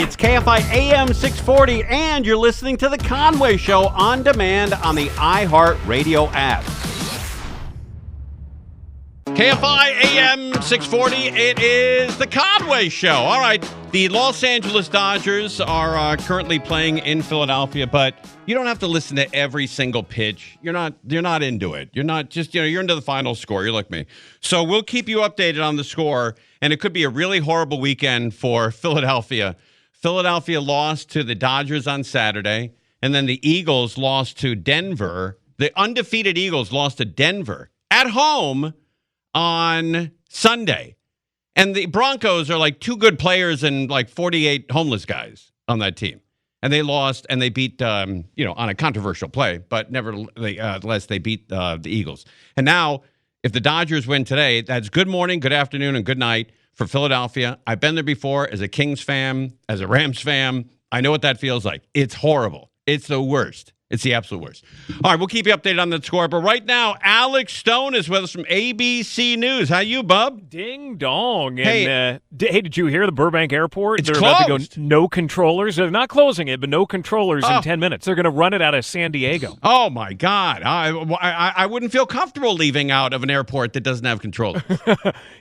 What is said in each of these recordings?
It's KFI AM 640, and you're listening to The Conway Show on demand on the iHeartRadio app. KFI AM 640, it is The Conway Show. All right, the Los Angeles Dodgers are currently playing in Philadelphia, but you don't have to listen to every single pitch. You're not into it. You're not just, you're into the final score. You're like me. So we'll keep you updated on the score, and it could be a really horrible weekend for Philadelphia. Philadelphia lost to the Dodgers on Saturday, and then the Eagles lost to Denver. The undefeated Eagles lost to Denver at home on Sunday. And the Broncos are like two good players and like 48 homeless guys on that team. And they lost, and they beat, on a controversial play, but nevertheless, they beat the Eagles. And now, if the Dodgers win today, that's good morning, good afternoon, and good night for Philadelphia. I've been there before as a Kings fan, as a Rams fan. I know what that feels like. It's horrible. It's the worst. It's the absolute worst. All right, we'll keep you updated on the score. But right now, Alex Stone is with us from ABC News. How you, bub? Ding dong. Hey, and, did you hear the Burbank Airport? It's They're closed. about to go no controllers. They're not closing it, but no controllers in 10 minutes. They're going to run it out of San Diego. Oh, my God. I wouldn't feel comfortable leaving out of an airport that doesn't have controllers.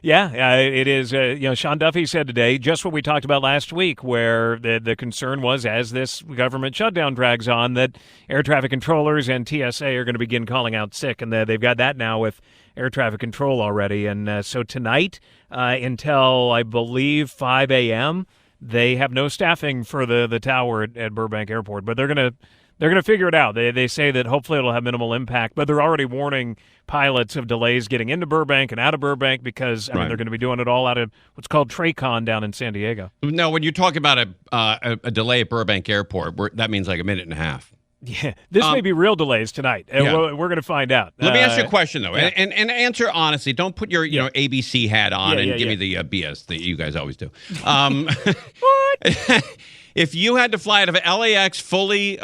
Yeah, it is. Sean Duffy said today just what we talked about last week, where the concern was, as this government shutdown drags on, that air traffic controllers and TSA are going to begin calling out sick, and they've got that now with air traffic control already. And so tonight until, I believe, 5 a.m., they have no staffing for the tower at Burbank Airport, but they're going to figure it out. They say that hopefully it'll have minimal impact, but they're already warning pilots of delays getting into Burbank and out of Burbank because they're going to be doing it all out of what's called TRACON down in San Diego. No, when you talk about a delay at Burbank Airport, that means like a minute and a half. Yeah, this may be real delays tonight. Yeah. We're going to find out. Let me ask you a question, though, yeah. and answer honestly. Don't put your ABC hat on and give me the BS that you guys always do. What? If you had to fly out of LAX fully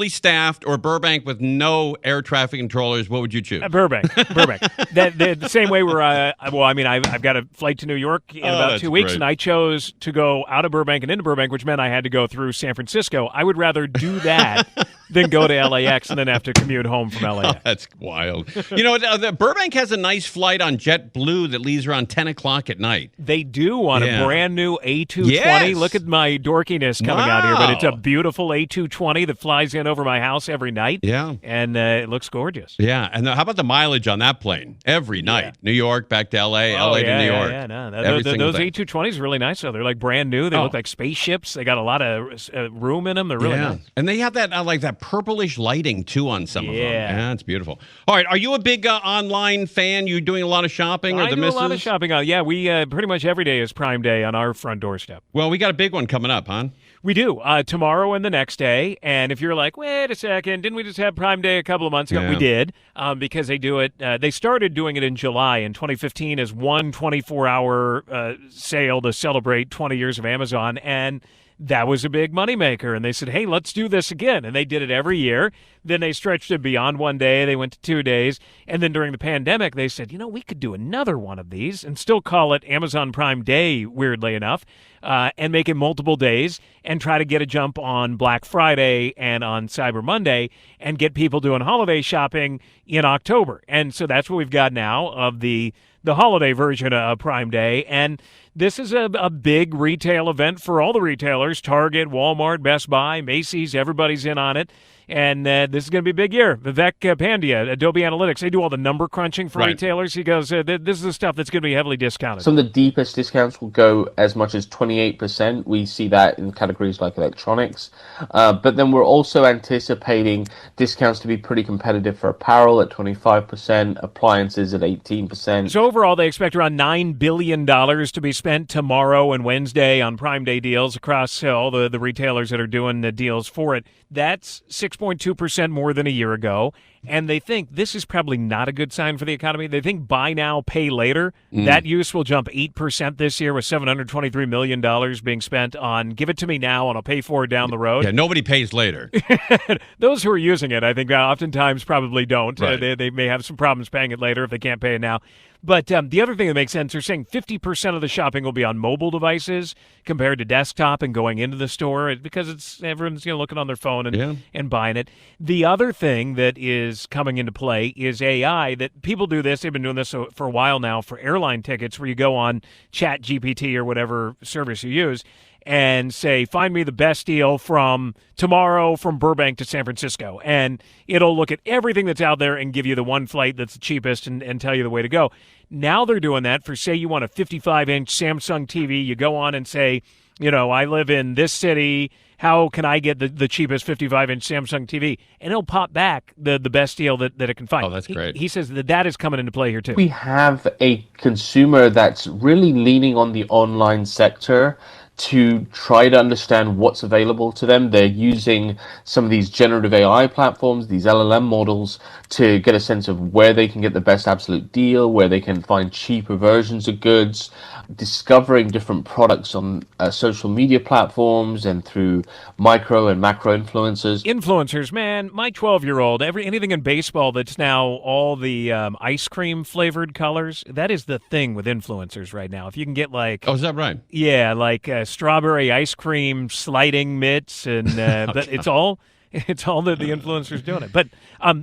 staffed or Burbank with no air traffic controllers, what would you choose? Burbank. The same way I've got a flight to New York in about 2 weeks, great. and I chose to go out of Burbank and into Burbank, which meant I had to go through San Francisco. I would rather do that than go to LAX and then have to commute home from LAX. Oh, that's wild. The Burbank has a nice flight on JetBlue that leaves around 10 o'clock at night. They do on a brand new A220. Yes. Look at my dorkiness coming out here, but it's a beautiful A220 that flies in over my house every night. Yeah. And it looks gorgeous. Yeah. And how about the mileage on that plane? Every night. Yeah. New York, back to LA, LA to New York. Yeah, no. Those A220s are really nice, though. They're like brand new. They look like spaceships. They got a lot of room in them. They're really nice. And they have that that purplish lighting, too, on some of them. Yeah, it's beautiful. All right. Are you a big online fan? You doing a lot of shopping? I do a lot of shopping. Yeah, we pretty much every day is Prime Day on our front doorstep. Well, we got a big one coming up, huh? We do. Tomorrow and the next day. And if you're like, wait a second, didn't we just have Prime Day a couple of months ago? Yeah. We did, because they do it. They started doing it in July in 2015 as one 24-hour sale to celebrate 20 years of Amazon. And that was a big moneymaker. And they said, hey, let's do this again. And they did it every year. Then they stretched it beyond 1 day. They went to 2 days. And then during the pandemic, they said, we could do another one of these and still call it Amazon Prime Day, weirdly enough, and make it multiple days and try to get a jump on Black Friday and on Cyber Monday and get people doing holiday shopping in October. And so that's what we've got now of the holiday version of Prime Day. And this is a big retail event for all the retailers, Target, Walmart, Best Buy, Macy's, everybody's in on it. And this is going to be a big year. Vivek Pandya, Adobe Analytics, they do all the number crunching for retailers. He goes, this is the stuff that's going to be heavily discounted. Some of the deepest discounts will go as much as 28%. We see that in categories like electronics. But then we're also anticipating discounts to be pretty competitive for apparel at 25%, appliances at 18%. So overall, they expect around $9 billion to be spent tomorrow and Wednesday on Prime Day deals across all the retailers that are doing the deals for it. That's 6.2% more than a year ago. And they think this is probably not a good sign for the economy. They think buy now, pay later. That use will jump 8% this year with $723 million being spent on give it to me now and I'll pay for it down the road. Yeah, nobody pays later. Those who are using it, I think, oftentimes probably don't. Right. They may have some problems paying it later if they can't pay it now. But the other thing that makes sense, they're saying 50% of the shopping will be on mobile devices compared to desktop and going into the store because everyone's looking on their phone and buying it. The other thing that is coming into play is AI. That people do this. They've been doing this for a while now for airline tickets, where you go on ChatGPT or whatever service you use and say, find me the best deal from tomorrow from Burbank to San Francisco. And it'll look at everything that's out there and give you the one flight that's the cheapest and tell you the way to go. Now they're doing that for, say, you want a 55-inch Samsung TV. You go on and say, I live in this city. How can I get the cheapest 55-inch Samsung TV? And it'll pop back the best deal that it can find. Oh, that's great. He says that is coming into play here, too. We have a consumer that's really leaning on the online sector to try to understand what's available to them. They're using some of these generative AI platforms, these LLM models, to get a sense of where they can get the best absolute deal, where they can find cheaper versions of goods, discovering different products on social media platforms and through micro and macro influencers. Influencers, man, my 12-year-old, anything in baseball that's now all the ice cream flavored colors, that is the thing with influencers right now. If you can get Oh, is that right? Yeah, strawberry ice cream sliding mitts, and it's all the influencers doing it. But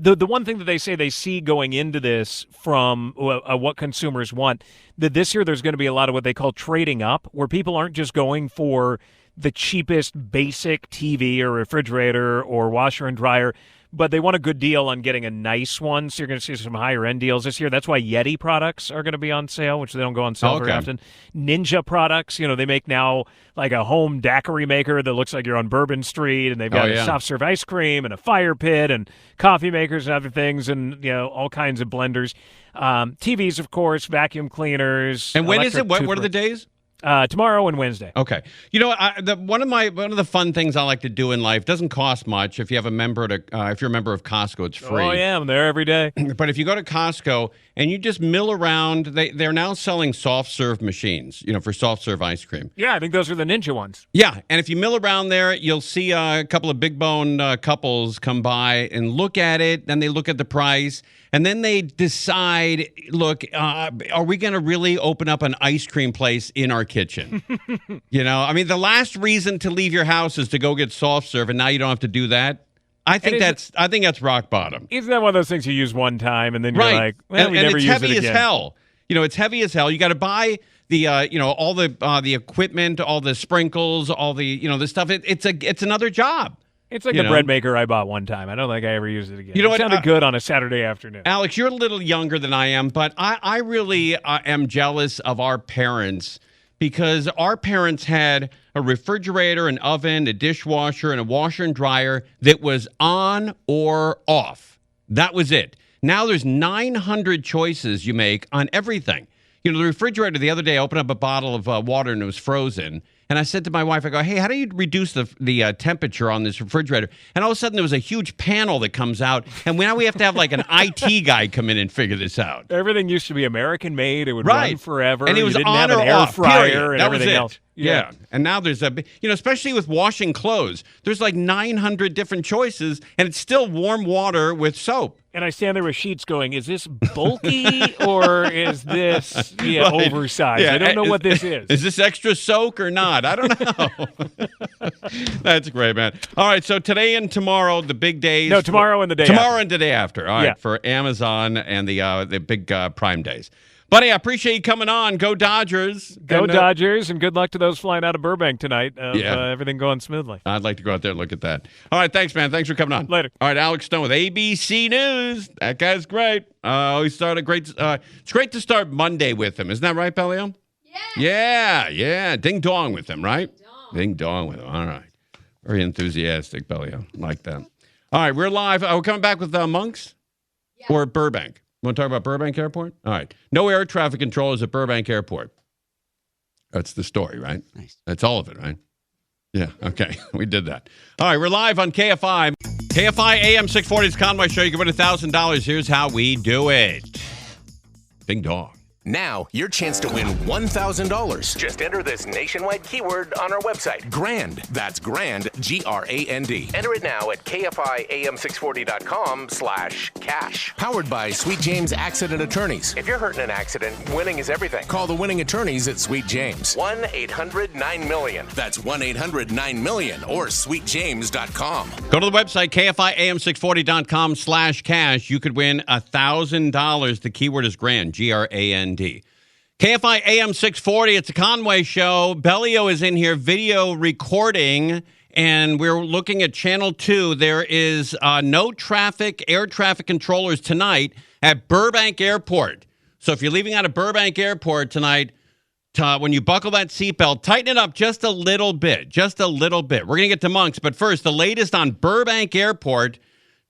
the one thing that they say they see going into this from what consumers want, that this year there's going to be a lot of what they call trading up, where people aren't just going for the cheapest basic TV or refrigerator or washer and dryer, but they want a good deal on getting a nice one. So you're going to see some higher end deals this year. That's why Yeti products are going to be on sale, which they don't go on sale very often. Ninja products, they make now like a home daiquiri maker that looks like you're on Bourbon Street, and they've got a soft serve ice cream and a fire pit and coffee makers and other things, and all kinds of blenders. TVs, of course, vacuum cleaners. And when is it? What are the days? Tomorrow and Wednesday. Okay. One of the fun things I like to do in life doesn't cost much. If you have if you're a member of Costco, it's free. Oh yeah, I'm there every day. But if you go to Costco and you just mill around, they're now selling soft serve machines, for soft serve ice cream. Yeah, I think those are the Ninja ones. Yeah, and if you mill around there, you'll see a couple of big bone couples come by and look at it. Then they look at the price, and then they decide, look, are we going to really open up an ice cream place in our kitchen? The last reason to leave your house is to go get soft serve, and now you don't have to do that. I think that's rock bottom. Isn't that one of those things you use one time and then you're like, well, we never use it again? And it's heavy as hell. It's heavy as hell. You got to buy the all the equipment, all the sprinkles, all the the stuff. It's another job. It's like the bread maker I bought one time. I don't think I ever used it again. It sounded good on a Saturday afternoon. Alex, you're a little younger than I am, but I really am jealous of our parents, because our parents had a refrigerator, an oven, a dishwasher, and a washer and dryer that was on or off. That was it. Now there's 900 choices you make on everything. The refrigerator, the other day, I opened up a bottle of water and it was frozen. And I said to my wife, I go, hey, how do you reduce the temperature on this refrigerator? And all of a sudden, there was a huge panel that comes out. And now we have to have like an IT guy come in and figure this out. Everything used to be American made. It would run forever. And it was you didn't on have an or air off, fryer period. and That was everything it. else. Yeah. And now there's especially with washing clothes, there's like 900 different choices, and it's still warm water with soap. And I stand there with sheets going, is this bulky or is this oversized? Yeah. I don't know what this is. Is this extra soak or not? I don't know. That's great, man. All right, so today and tomorrow, the big days. No, tomorrow and the day Tomorrow after. and the day after. All right, for Amazon and the big Prime days. Buddy, I appreciate you coming on. Go Dodgers. Go Dodgers, and good luck to those flying out of Burbank tonight. Everything going smoothly. I'd like to go out there and look at that. All right, thanks, man. Thanks for coming on. Later. All right, Alex Stone with ABC News. That guy's great. He started great. It's great to start Monday with him. Isn't that right, Bellio? Yeah. Ding dong with him, right? Ding dong with him. All right. Very enthusiastic, Bellio. Like that. All right, we're live. We're coming back with Monks or Burbank. Want to talk about Burbank Airport? All right. No air traffic controllers at Burbank Airport. That's the story, right? Nice. That's all of it, right? Yeah, okay. We did that. All right, we're live on KFI. KFI AM 640's Conway Show. You can win $1,000. Here's how we do it. Ding dong. Now, your chance to win $1,000. Just enter this nationwide keyword on our website. GRAND. That's GRAND, G-R-A-N-D. Enter it now at KFIAM640.com/cash. Powered by Sweet James Accident Attorneys. If you're hurt in an accident, winning is everything. Call the winning attorneys at Sweet James. 1-800-9-MILLION. That's 1-800-9-MILLION or sweetjames.com. Go to the website, KFIAM640.com/cash. You could win $1,000. The keyword is GRAND, G-R-A-N-D. KFI AM 640, it's a Conway show. Bellio is in here video recording, and we're looking at Channel 2. There is no air traffic controllers tonight at Burbank Airport. So if you're leaving out of Burbank Airport tonight, when you buckle that seatbelt, tighten it up just a little bit. Just a little bit. We're going to get to Monks, but first, the latest on Burbank Airport.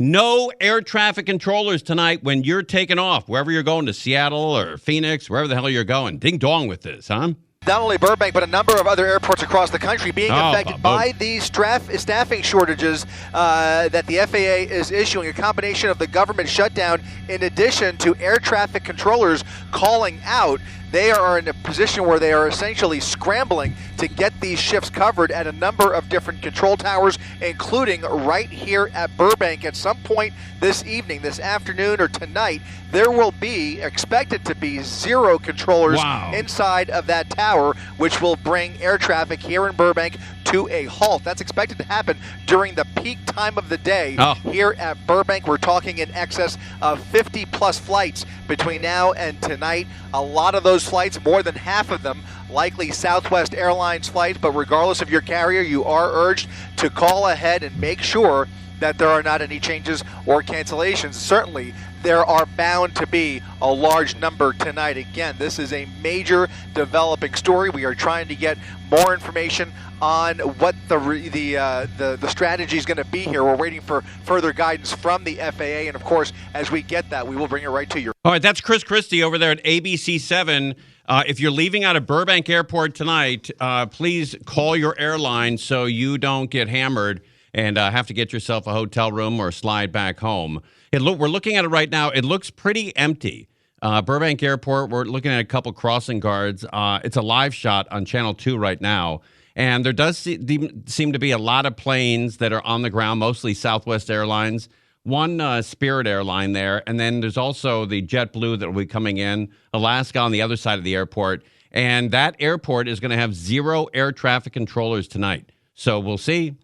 No air traffic controllers tonight when you're taking off, wherever you're going, to Seattle or Phoenix, wherever the hell you're going. Ding dong with this, huh? Not only Burbank, but a number of other airports across the country being affected by these staffing shortages that the FAA is issuing. A combination of the government shutdown in addition to air traffic controllers calling out. They are in a position where they are essentially scrambling to get these shifts covered at a number of different control towers, including right here at Burbank. At some point this evening, this afternoon, or tonight, there will be expected to be 0 controllers inside of that tower, which will bring air traffic here in Burbank to a halt. That's expected to happen during the peak time of the day here at Burbank. We're talking in excess of 50 plus flights between now and tonight. A lot of those flights, more than half of them, likely Southwest Airlines flights, but regardless of your carrier, you are urged to call ahead and make sure that there are not any changes or cancellations. Certainly, there are bound to be a large number tonight. Again, this is a major developing story. We are trying to get more information on what the strategy is going to be here. We're waiting for further guidance from the FAA, and of course, as we get that, we will bring it right to you. All right, that's Chris Christie over there at ABC7. If you're leaving out of Burbank Airport tonight, please call your airline so you don't get hammered and have to get yourself a hotel room or slide back home. We're looking at it right now. It looks pretty empty. Burbank Airport, we're looking at a couple crossing guards. It's a live shot on Channel 2 right now. And there does seem to be a lot of planes that are on the ground, mostly Southwest Airlines, one Spirit airline there. And then there's also the JetBlue that will be coming in, Alaska on the other side of the airport. And that airport is going to have 0 air traffic controllers tonight. So we'll see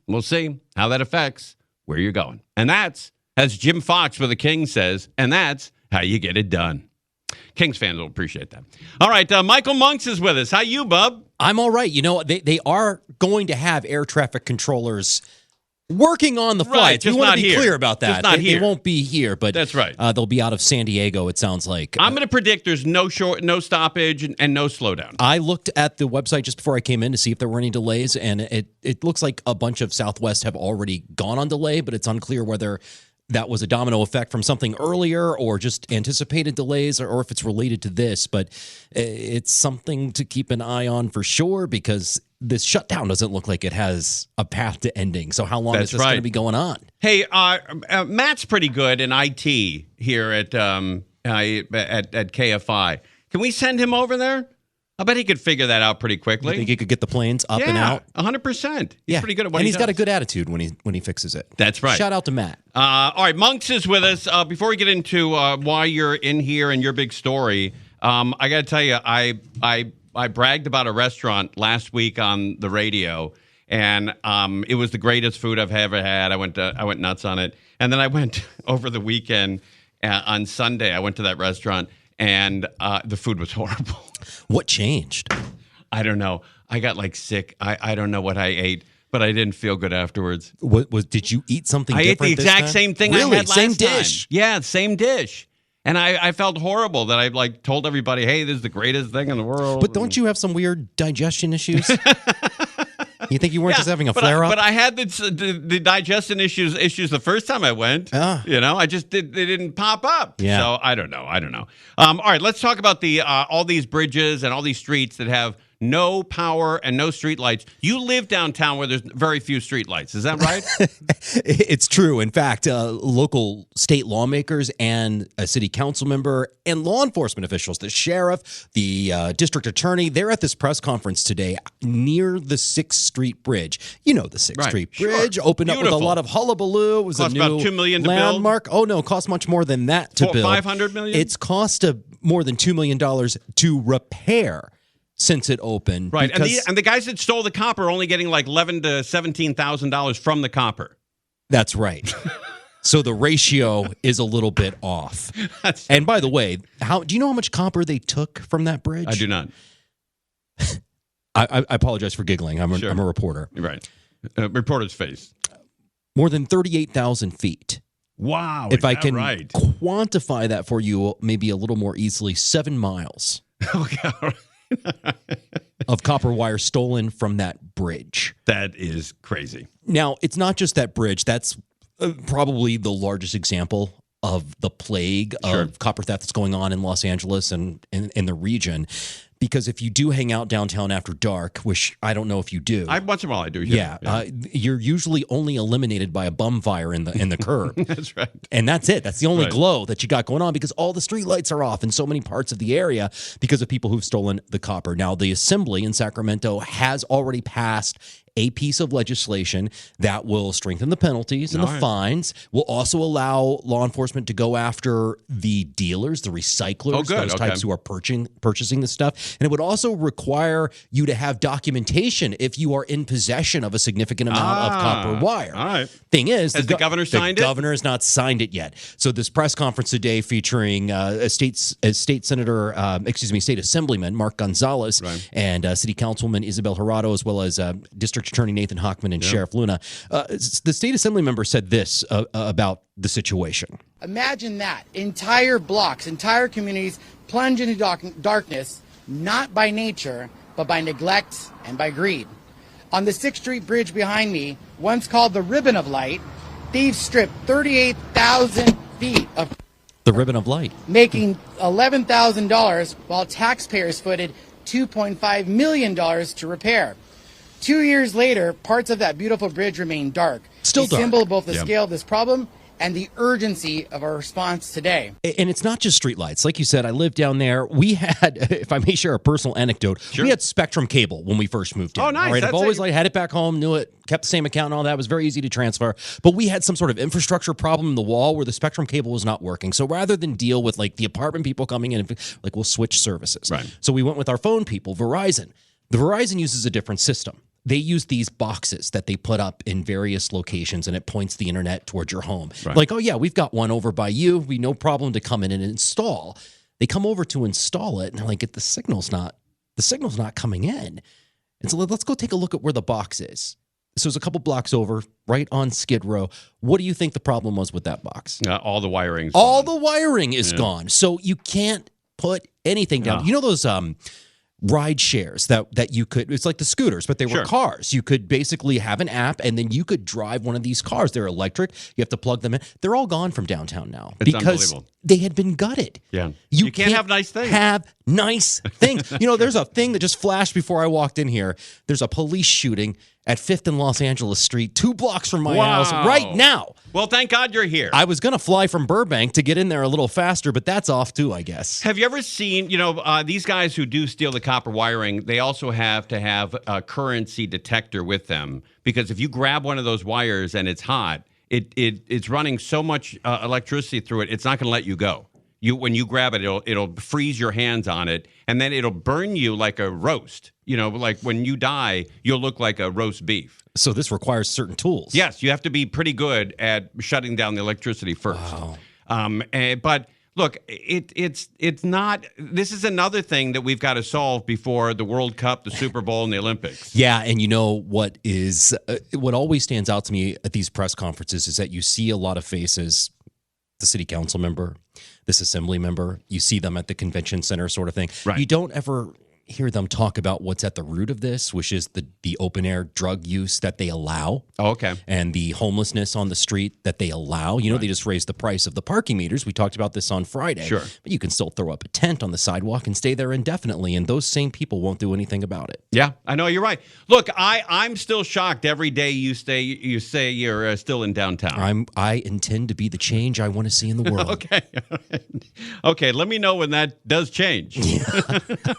how that affects where you're going. And that's, as Jim Fox with the Kings says, and that's how you get it done. Kings fans will appreciate that. All right, Michael Monks is with us. How you, bub? I'm all right. You know, they are going to have air traffic controllers working on the flights. Just we want not to be here. clear about that. Just not here. They won't be here, but that's right. They'll be out of San Diego, it sounds like. I'm going to predict there's no stoppage and no slowdown. I looked at the website just before I came in to see if there were any delays, and it looks like a bunch of Southwest have already gone on delay, but it's unclear whether that was a domino effect from something earlier or just anticipated delays or if it's related to this. But it's something to keep an eye on for sure, because this shutdown doesn't look like it has a path to ending. So how long is this going to be going on? Hey, Matt's pretty good in IT here at KFI. Can we send him over there? I bet he could figure that out pretty quickly. You think he could get the planes up and out? 100%. He's pretty good at what and he he's does. got a good attitude when he fixes it. That's right. Shout out to Matt. All right, Monks is with us. Before we get into why you're in here and your big story, I got to tell you, I bragged about a restaurant last week on the radio, and it was the greatest food I've ever had. I went nuts on it, and then I went over the weekend on Sunday. I went to that restaurant, and the food was horrible. What changed? I don't know. I got sick. I don't know what I ate, but I didn't feel good afterwards. Did you eat something I different? I ate the exact same thing I had last same dish? time. Yeah, same dish. And I felt horrible that I told everybody, hey, this is the greatest thing in the world. But don't you have some weird digestion issues? You think you weren't just having a flare-up? But I had the digestion issues the first time I went. I just they didn't pop up. Yeah. So I don't know. All right, let's talk about the all these bridges and all these streets that have no power and no street lights. You live downtown where there's very few street lights. Is that right? It's true. In fact, local state lawmakers and a city council member and law enforcement officials, the sheriff, the district attorney, they're at this press conference today near the 6th Street Bridge. You know the 6th Street Bridge opened up with a lot of hullabaloo. It was cost a new about $2 million to landmark. Oh, no, it cost much more than that to build. $500 million? It's cost more than $2 million to repair since it opened. Right, and the guys that stole the copper are only getting like $11,000 to $17,000 from the copper. That's right. So the ratio is a little bit off. And by the way, do you know how much copper they took from that bridge? I do not. I apologize for giggling. I'm a reporter. Right. Reporter's face. More than 38,000 feet. Wow. If I can quantify that for you maybe a little more easily, 7 miles of copper wire stolen from that bridge. That is crazy. Now, it's not just that bridge. That's probably the largest example of the plague of copper theft that's going on in Los Angeles and in the region. Because if you do hang out downtown after dark, which I don't know if you do. Once in a while I do. Yeah. You're usually only eliminated by a bum fire in the curb. That's right. And that's it. That's the only glow that you got going on because all the street lights are off in so many parts of the area because of people who've stolen the copper. Now, the Assembly in Sacramento has already passed a piece of legislation that will strengthen the penalties and the fines, will also allow law enforcement to go after the dealers, the recyclers, those types who are purchasing this stuff. And it would also require you to have documentation if you are in possession of a significant amount of copper wire. All right. Thing is, has the governor signed it? The governor has not signed it yet. So this press conference today featuring state assemblyman Mark Gonzalez and city councilman Isabel Jurado, as well as District Attorney Nathan Hochman and Sheriff Luna. The state assembly member said this about the situation. Imagine that. Entire blocks, entire communities plunge into darkness, not by nature, but by neglect and by greed. On the 6th Street Bridge behind me, once called the Ribbon of Light, thieves stripped 38,000 feet of the Ribbon of Light, making $11,000 while taxpayers footed $2.5 million to repair. 2 years later, parts of that beautiful bridge remain dark. Still dark. A symbol of both the scale of this problem and the urgency of our response today. And it's not just streetlights. Like you said, I lived down there. We had, if I may share a personal anecdote, we had Spectrum cable when we first moved in. Oh, nice. All right, I've always had it back home, knew it, kept the same account and all that. It was very easy to transfer. But we had some sort of infrastructure problem in the wall where the Spectrum cable was not working. So rather than deal with like the apartment people coming in, we'll switch services. Right. So we went with our phone people, Verizon. The Verizon uses a different system. They use these boxes that they put up in various locations, and it points the internet towards your home. Right. Like, oh, yeah, we've got one over by you. We no problem to come in and install. They come over to install it, and they're like, the signal's not coming in. And so let's go take a look at where the box is. So it's a couple blocks over, right on Skid Row. What do you think the problem was with that box? All the wiring's gone. The wiring is gone. So you can't put anything down. You know those ride shares that you could, it's like the scooters, but they were cars. You could basically have an app and then you could drive one of these cars. They're electric. You have to plug them in. They're all gone from downtown now because they had been gutted. Yeah. You can't have nice things. There's a thing that just flashed before I walked in here. There's a police shooting at 5th and Los Angeles Street, 2 blocks from my house right now. Well, thank God you're here. I was going to fly from Burbank to get in there a little faster, but that's off too, I guess. Have you ever seen, these guys who do steal the copper wiring, they also have to have a currency detector with them because if you grab one of those wires and it's hot, it's running so much electricity through it, it's not going to let you go. When you grab it, it'll freeze your hands on it, and then it'll burn you like a roast. Like when you die, you'll look like a roast beef. So this requires certain tools. Yes, you have to be pretty good at shutting down the electricity first. Wow. But look, it's not. This is another thing that we've got to solve before the World Cup, the Super Bowl, and the Olympics. Yeah, and what always stands out to me at these press conferences is that you see a lot of faces. The city council member, this assembly member, you see them at the convention center sort of thing. Right. You don't ever hear them talk about what's at the root of this, which is the open air drug use that they allow. Oh, okay. And the homelessness on the street that they allow. You know, they just raised the price of the parking meters. We talked about this on Friday. Sure. But you can still throw up a tent on the sidewalk and stay there indefinitely, and those same people won't do anything about it. Yeah, I know, you're right. Look, I'm still shocked every day you say you're still in downtown. I intend to be the change I want to see in the world. Okay. Okay, let me know when that does change.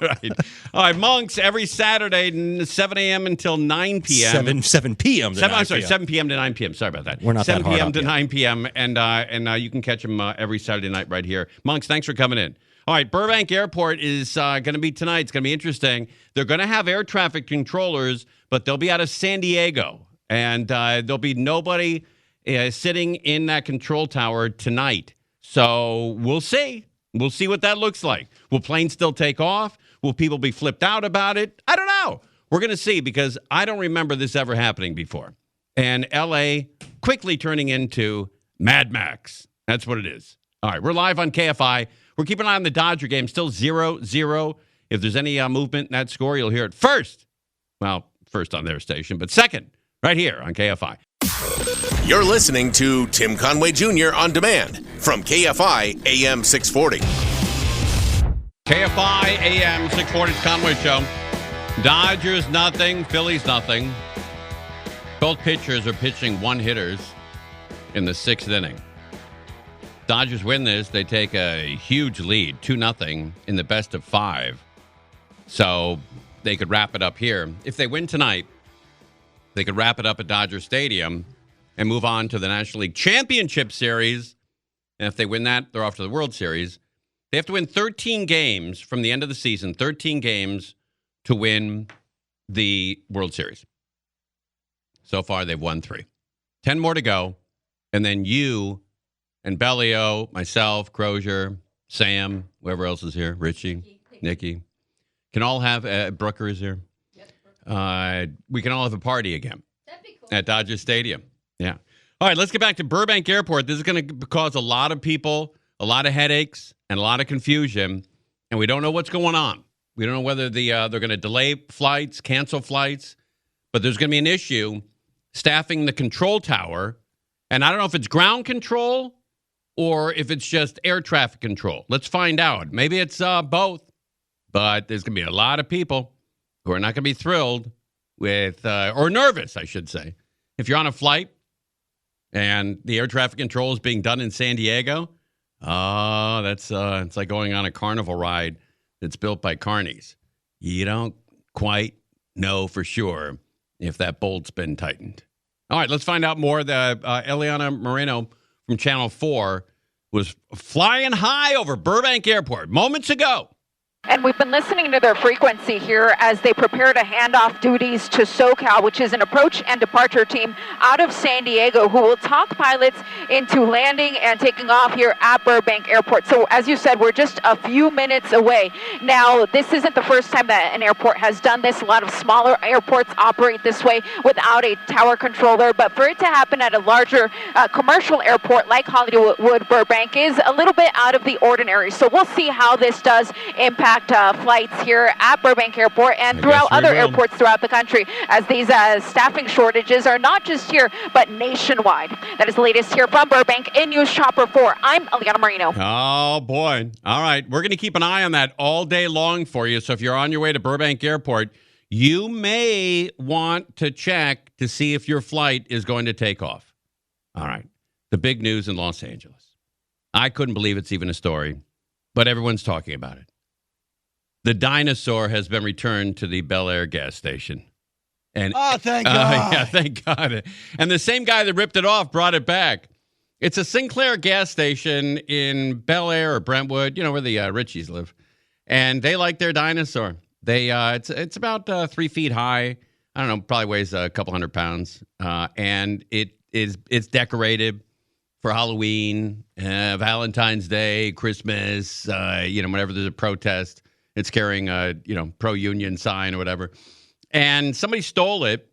Right. All right, Monks, every Saturday, 7 a.m. until 9 p.m. 7 p.m. to 9 I'm sorry, p.m. 7 p.m. to 9 p.m. Sorry about that. We're not 7 that hard p.m. up to yet. 9 p.m. And you can catch them every Saturday night right here. Monks, thanks for coming in. All right, Burbank Airport is going to be tonight. It's going to be interesting. They're going to have air traffic controllers, but they'll be out of San Diego. And there'll be nobody sitting in that control tower tonight. So we'll see. We'll see what that looks like. Will planes still take off? Will people be flipped out about it? I don't know. We're going to see, because I don't remember this ever happening before. And L.A. quickly turning into Mad Max. That's what it is. All right, we're live on KFI. We're keeping an eye on the Dodger game. Still 0-0. If there's any movement in that score, you'll hear it first. Well, first on their station, but second right here on KFI. You're listening to Tim Conway Jr. on demand from KFI AM 640. KFI AM 640 Conway Show. Dodgers nothing, Phillies nothing. Both pitchers are pitching one-hitters in the sixth inning. Dodgers win this, they take a huge lead, 2-0 in the best of 5. So they could wrap it up here. If they win tonight, they could wrap it up at Dodger Stadium and move on to the National League Championship Series. And if they win that, they're off to the World Series. They have to win 13 games from the end of the season, 13 games to win the World Series. So far, they've won 3. 10 more to go. And then you and Bellio, myself, Crozier, Sam, whoever else is here, Richie, Nikki, can all have, Brooker is here. We can all have a party again. That'd be cool. At Dodger Stadium. Yeah. All right, let's get back to Burbank Airport. This is going to cause a lot of people a lot of headaches and a lot of confusion, and we don't know what's going on. We don't know whether they're going to delay flights, cancel flights, but there's going to be an issue staffing the control tower, and I don't know if it's ground control or if it's just air traffic control. Let's find out. Maybe it's both, but there's going to be a lot of people who are not going to be thrilled with, or nervous, I should say. If you're on a flight and the air traffic control is being done in San Diego, that's it's like going on a carnival ride that's built by carnies. You don't quite know for sure if that bolt's been tightened. All right, let's find out more. Eliana Moreno from Channel 4 was flying high over Burbank Airport moments ago. And we've been listening to their frequency here as they prepare to hand off duties to SoCal, which is an approach and departure team out of San Diego, who will talk pilots into landing and taking off here at Burbank Airport. So as you said, we're just a few minutes away. Now, this isn't the first time that an airport has done this. A lot of smaller airports operate this way without a tower controller. But for it to happen at a larger commercial airport like Hollywood Burbank is a little bit out of the ordinary. So we'll see how this does impact flights here at Burbank Airport and throughout other airports throughout the country, as these staffing shortages are not just here, but nationwide. That is the latest here from Burbank in News Chopper 4. I'm Eliana Moreno. Oh, boy. All right. We're going to keep an eye on that all day long for you. So if you're on your way to Burbank Airport, you may want to check to see if your flight is going to take off. All right. The big news in Los Angeles. I couldn't believe it's even a story, but everyone's talking about it. The dinosaur has been returned to the Bel Air gas station. And thank God. Yeah, thank God. And the same guy that ripped it off brought it back. It's a Sinclair gas station in Bel Air or Brentwood, you know, where the Richies live. And they like their dinosaur. It's about 3 feet high. I don't know, probably weighs a couple 100 pounds. And it's decorated for Halloween, Valentine's Day, Christmas, whenever there's a protest. It's carrying a, pro-union sign or whatever. And somebody stole it.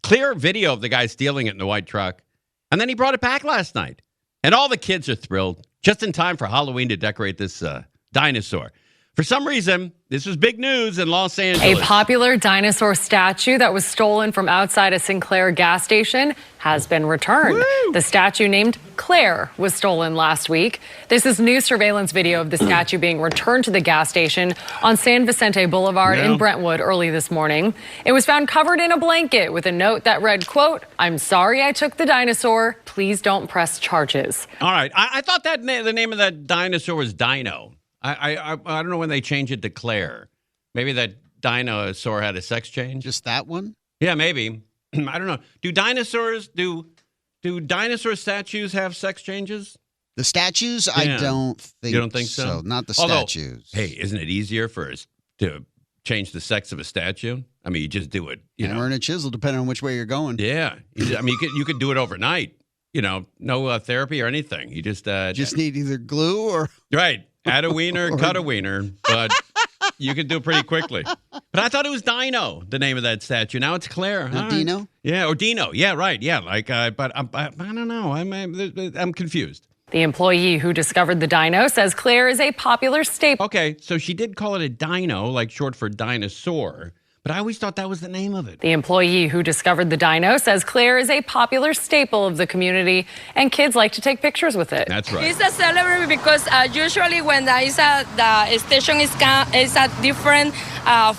Clear video of the guy stealing it in the white truck. And then he brought it back last night. And all the kids are thrilled. Just in time for Halloween to decorate this dinosaur. For some reason, this was big news in Los Angeles. A popular dinosaur statue that was stolen from outside a Sinclair gas station has been returned. Woo! The statue named Claire was stolen last week. This is new surveillance video of the statue being returned to the gas station on San Vicente Boulevard in Brentwood early this morning. It was found covered in a blanket with a note that read, quote, "I'm sorry I took the dinosaur. Please don't press charges." All right. I thought that the name of that dinosaur was Dino. I don't know when they changed it to Claire. Maybe that dinosaur had a sex change. Just that one? Yeah, maybe. I don't know. Do dinosaur statues have sex changes? The statues? Yeah. I don't think. You don't think so? Not the statues. Hey, isn't it easier for us to change the sex of a statue? I mean, you just do it. Hammer and a chisel, depending on which way you're going. Yeah. I mean, you could do it overnight. No therapy or anything. You just need either glue or right. Add a wiener, cut a wiener, but you can do it pretty quickly. But I thought it was Dino, the name of that statue. Now it's Claire. Dino? Yeah, or Dino. Yeah, right. Yeah, but I don't know. I'm confused. The employee who discovered the dino says Claire is a popular staple. Okay, so she did call it a dino, like short for dinosaur. But I always thought that was the name of it. The employee who discovered the dino says Claire is a popular staple of the community, and kids like to take pictures with it. That's right. It's a celebrity because usually when the station is a different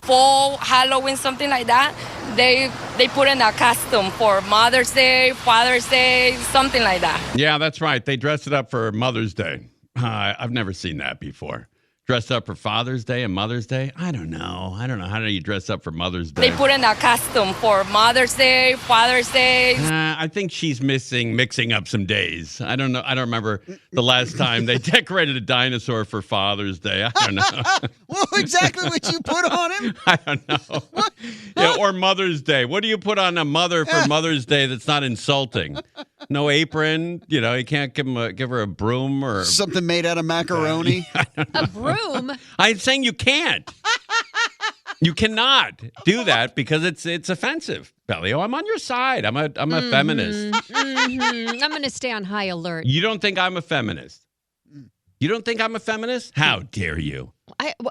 fall, Halloween, something like that, they put in a costume for Mother's Day, Father's Day, something like that. Yeah, that's right. They dress it up for Mother's Day. I've never seen that before. Dress up for Father's Day and Mother's Day? I don't know. How do you dress up for Mother's Day? They put in a costume for Mother's Day, Father's Day. I think she's mixing up some days. I don't know. I don't remember the last time they decorated a dinosaur for Father's Day. I don't know. Well, exactly what you put on him? I don't know. Yeah, or Mother's Day. What do you put on a mother for Mother's Day that's not insulting? No apron. You can't give her a broom or something made out of macaroni. A broom? I'm saying you can't. You cannot do that because it's offensive, Bellio. I'm on your side. I'm a feminist. Mm-hmm. I'm going to stay on high alert. You don't think I'm a feminist? You don't think I'm a feminist? How dare you?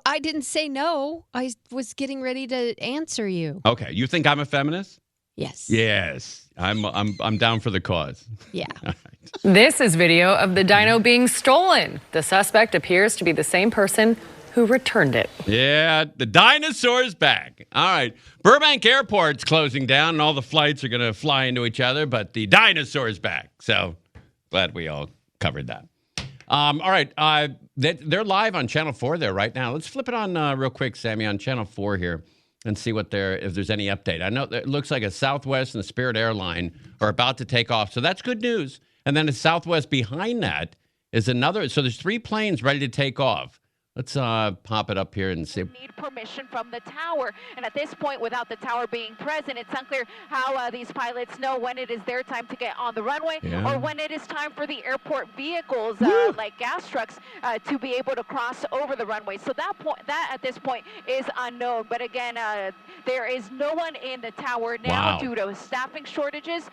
I didn't say no. I was getting ready to answer you. Okay, you think I'm a feminist? Yes. Yes. I'm down for the cause. Yeah. Right. This is video of the dino being stolen. The suspect appears to be the same person who returned it. Yeah, the dinosaur's back. All right. Burbank Airport's closing down, and all the flights are going to fly into each other, but the dinosaur's back. So glad we all covered that. All right. They're live on Channel 4 there right now. Let's flip it on real quick, Sammy, on Channel 4 here and see if there's any update. I know it looks like a Southwest and a Spirit airline are about to take off, so that's good news. And then a Southwest behind that is another. So there's 3 planes ready to take off. Let's pop it up here and see. Need permission from the tower, and at this point, without the tower being present, it's unclear how these pilots know when it is their time to get on the runway or when it is time for the airport vehicles like gas trucks to be able to cross over the runway. So that at this point is unknown. But again, there is no one in the tower now due to staffing shortages.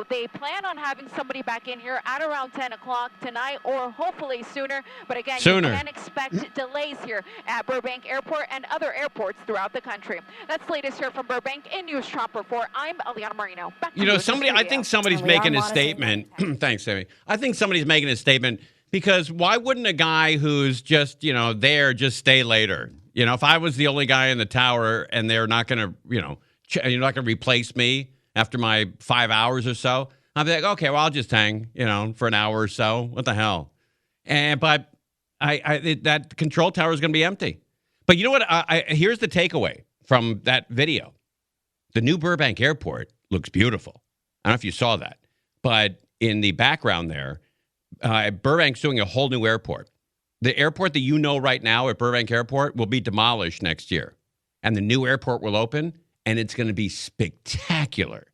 They plan on having somebody back in here at around 10 o'clock tonight, or hopefully sooner. But again, you can expect delays here at Burbank Airport and other airports throughout the country. That's the latest here from Burbank. In News Chopper 4, I'm Eliana Marino. Back to I think somebody's making a statement. Thanks, Sammy. I think somebody's making a statement because why wouldn't a guy who's just, there just stay later? If I was the only guy in the tower and they're not going to, you're not going to replace me after my 5 hours or so, I'd be like, okay, well, I'll just hang, for an hour or so. What the hell? But that control tower is going to be empty. But you know what? Here's the takeaway from that video. The new Burbank Airport looks beautiful. I don't know if you saw that. But in the background there, Burbank's doing a whole new airport. The airport that you know right now at Burbank Airport will be demolished next year. And the new airport will open, and it's going to be spectacular.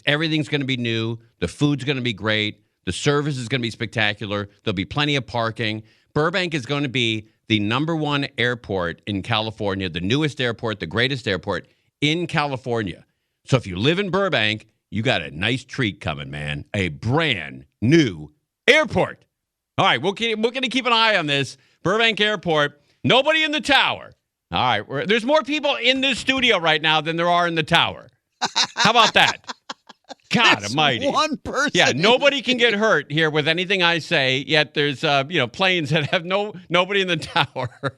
Everything's going to be new. The food's going to be great. The service is going to be spectacular. There'll be plenty of parking. Burbank is going to be the #1 airport in California, the newest airport, the greatest airport in California. So if you live in Burbank, you got a nice treat coming, man. A brand new airport. All right, we're going to keep an eye on this. Burbank Airport Nobody in the tower. All right. There's more people in this studio right now than there are in the tower. How about that? God That's almighty. one person. Yeah, nobody can get hurt here with anything I say, yet there's planes that have nobody in the tower.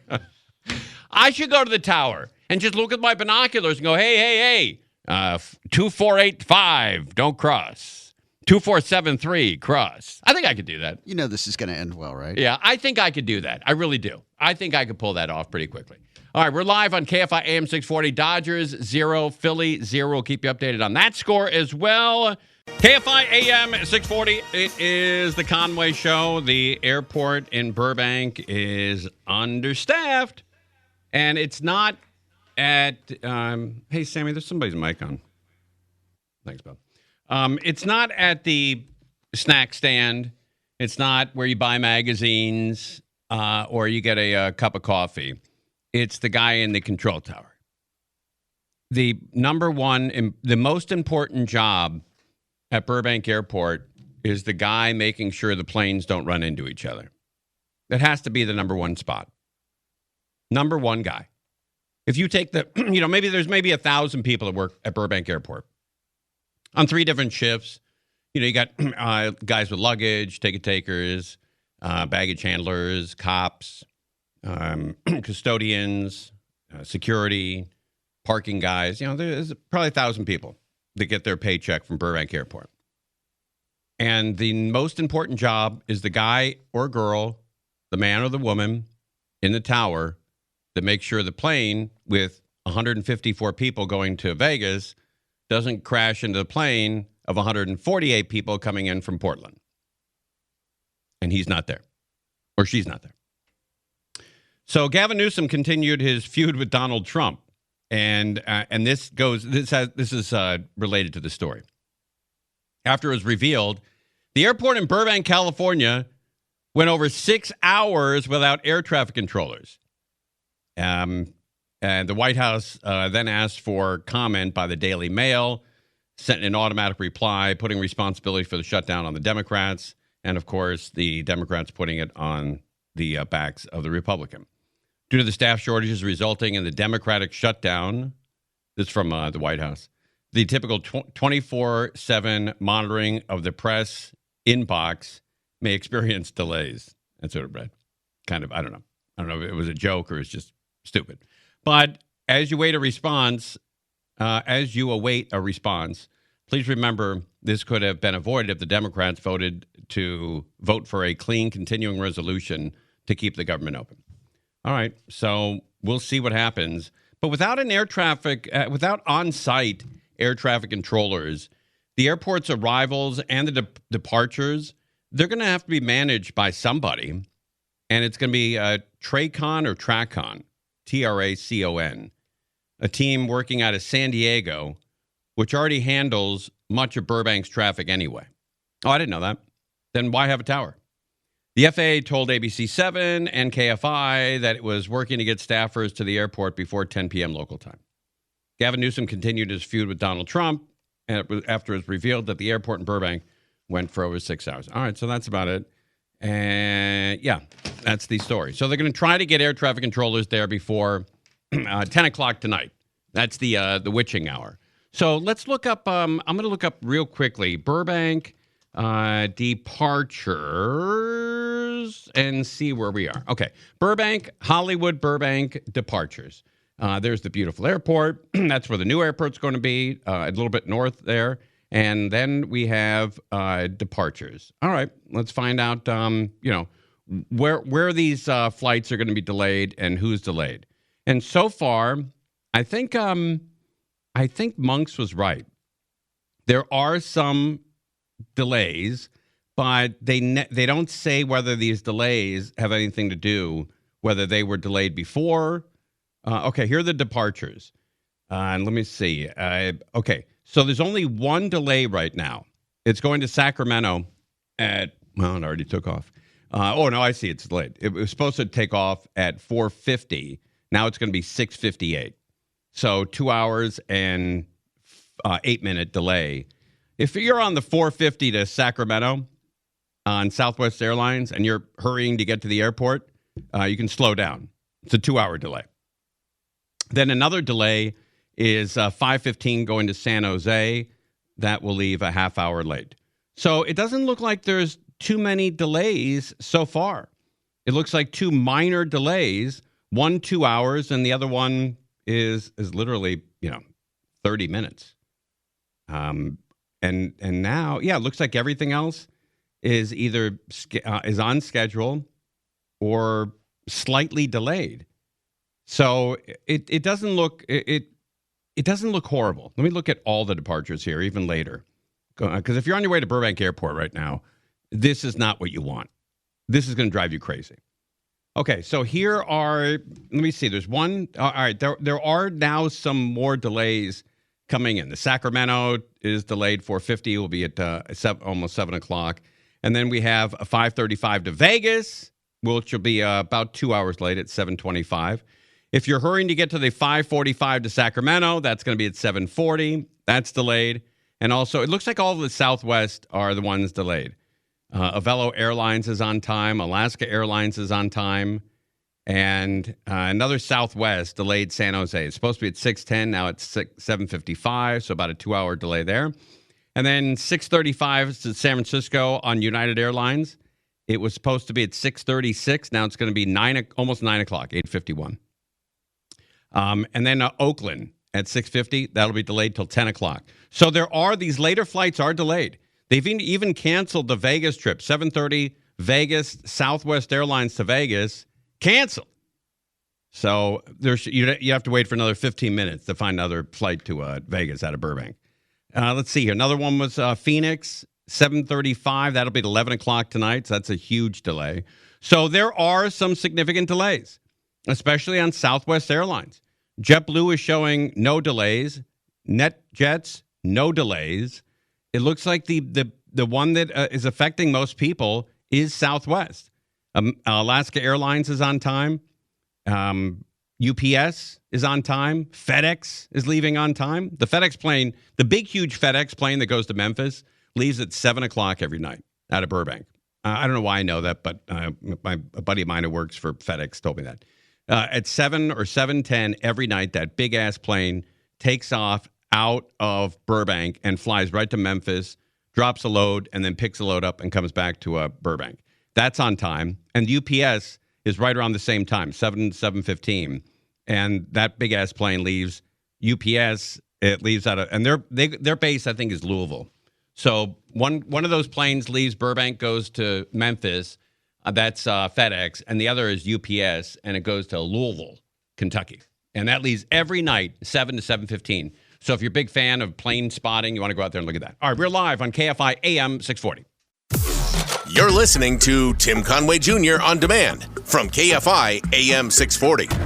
I should go to the tower and just look at my binoculars and go, hey, 2485, don't cross. 2473, cross. I think I could do that. You know this is going to end well, right? Yeah, I think I could do that. I really do. I think I could pull that off pretty quickly. All right, we're live on KFI AM 640. Dodgers 0, Philly 0. We'll keep you updated on that score as well. KFI AM 640. It is the Conway Show. The airport in Burbank is understaffed. And it's not at, hey, Sammy, there's somebody's mic on. Thanks, Bob. It's not at the snack stand. It's not where you buy magazines or you get a cup of coffee. It's the guy in the control tower. The number one, the most important job at Burbank Airport is the guy making sure the planes don't run into each other. That has to be the number one spot. Number one guy. If you take the, maybe there's 1,000 people that work at Burbank Airport on 3 different shifts. You got guys with luggage, ticket takers, baggage handlers, cops, custodians, security, parking guys. There's probably 1,000 people that get their paycheck from Burbank Airport. And the most important job is the guy or girl, the man or the woman in the tower that makes sure the plane with 154 people going to Vegas doesn't crash into the plane of 148 people coming in from Portland. And he's not there. Or she's not there. So Gavin Newsom continued his feud with Donald Trump. And this is related to the story. After it was revealed, the airport in Burbank, California, went over 6 hours without air traffic controllers. And the White House then asked for comment by the Daily Mail, sent an automatic reply, putting responsibility for the shutdown on the Democrats, and, of course, the Democrats putting it on the backs of the Republican. Due to the staff shortages resulting in the Democratic shutdown, this is from the White House, the typical 24/7 monitoring of the press inbox may experience delays. That's what it read. Kind of, I don't know if it was a joke or it's just stupid. But as you await a response, please remember this could have been avoided if the Democrats voted to vote for a clean continuing resolution to keep the government open. All right, so we'll see what happens. But without without on-site air traffic controllers, the airport's arrivals and the departures, they're going to have to be managed by somebody. And it's going to be Tracon or Tracon, Tracon, a team working out of San Diego, which already handles much of Burbank's traffic anyway. Oh, I didn't know that. Then why have a tower? The FAA told ABC7 and KFI that it was working to get staffers to the airport before 10 p.m. local time. Gavin Newsom continued his feud with Donald Trump after it was revealed that the airport in Burbank went for over 6 hours. All right, so that's about it. And yeah, that's the story. So they're going to try to get air traffic controllers there before 10 o'clock tonight. That's the witching hour. So let's look up, I'm going to look up real quickly, Burbank departures and see where we are. Okay, Burbank, Hollywood, Burbank departures. There's the beautiful airport. That's where the new airport's going to be, a little bit north there. And then we have departures. All right, let's find out, where these flights are going to be delayed and who's delayed. And so far, I think Monks was right. There are some delays, but they don't say whether these delays have anything to do whether they were delayed before. Okay, here are the departures. And let me see. Okay, so there's only one delay right now. It's going to Sacramento it already took off. Oh, no, I see it's delayed. It was supposed to take off at 4:50. Now it's going to be 6:58. So 2 hours and 8-minute delay. If you're on the 4:50 to Sacramento on Southwest Airlines and you're hurrying to get to the airport, you can slow down. It's a 2-hour delay. Then another delay is 5:15 going to San Jose. That will leave a half hour late. So it doesn't look like there's too many delays so far. It looks like 2 minor delays, one 2 hours, and the other one is literally 30 minutes. And now, it looks like everything else is either is on schedule or slightly delayed. So it doesn't look it doesn't look horrible. Let me look at all the departures here, even later, because if you're on your way to Burbank Airport right now, this is not what you want. This is going to drive you crazy. Okay, so here are. Let me see. There's one. All right, there are now some more delays coming in. The Sacramento is delayed 4:50. Will be at almost 7 o'clock. And then we have a 5:35 to Vegas, which will be about 2 hours late at 7:25. If you're hurrying to get to the 5:45 to Sacramento, that's going to be at 7:40. That's delayed. And also, it looks like all of the Southwest are the ones delayed. Avelo Airlines is on time. Alaska Airlines is on time. And another Southwest delayed San Jose. It's supposed to be at 6:10. Now it's 7:55, so about a 2-hour delay there. And then 6:35 to San Francisco on United Airlines. It was supposed to be at 6:36. Now it's going to be almost 9 o'clock, 8:51. And then Oakland at 6:50. That'll be delayed till 10 o'clock. So these later flights are delayed. They've even canceled the Vegas trip. 7:30 Vegas, Southwest Airlines to Vegas, canceled. So you have to wait for another 15 minutes to find another flight to Vegas out of Burbank. Let's see here. Another one was Phoenix, 7:35. That'll be at 11 o'clock tonight. So that's a huge delay. So there are some significant delays, especially on Southwest Airlines. JetBlue is showing no delays. NetJets, no delays. It looks like the one that is affecting most people is Southwest. Alaska Airlines is on time. UPS is on time. FedEx is leaving on time. The FedEx plane, the big, huge FedEx plane that goes to Memphis, leaves at 7 o'clock every night out of Burbank. I don't know why I know that, but a buddy of mine who works for FedEx told me that. At 7 or 7:10 every night, that big-ass plane takes off out of Burbank and flies right to Memphis, drops a load, and then picks a load up and comes back to Burbank. That's on time. And UPS is right around the same time, 7:15. And that big-ass plane leaves. UPS, it leaves out of, and their base, I think, is Louisville. So one of those planes leaves Burbank, goes to Memphis. That's FedEx. And the other is UPS, and it goes to Louisville, Kentucky. And that leaves every night, 7 to 7:15. So if you're a big fan of plane spotting, you want to go out there and look at that. All right, we're live on KFI AM 640. You're listening to Tim Conway Jr. on demand from KFI AM 640.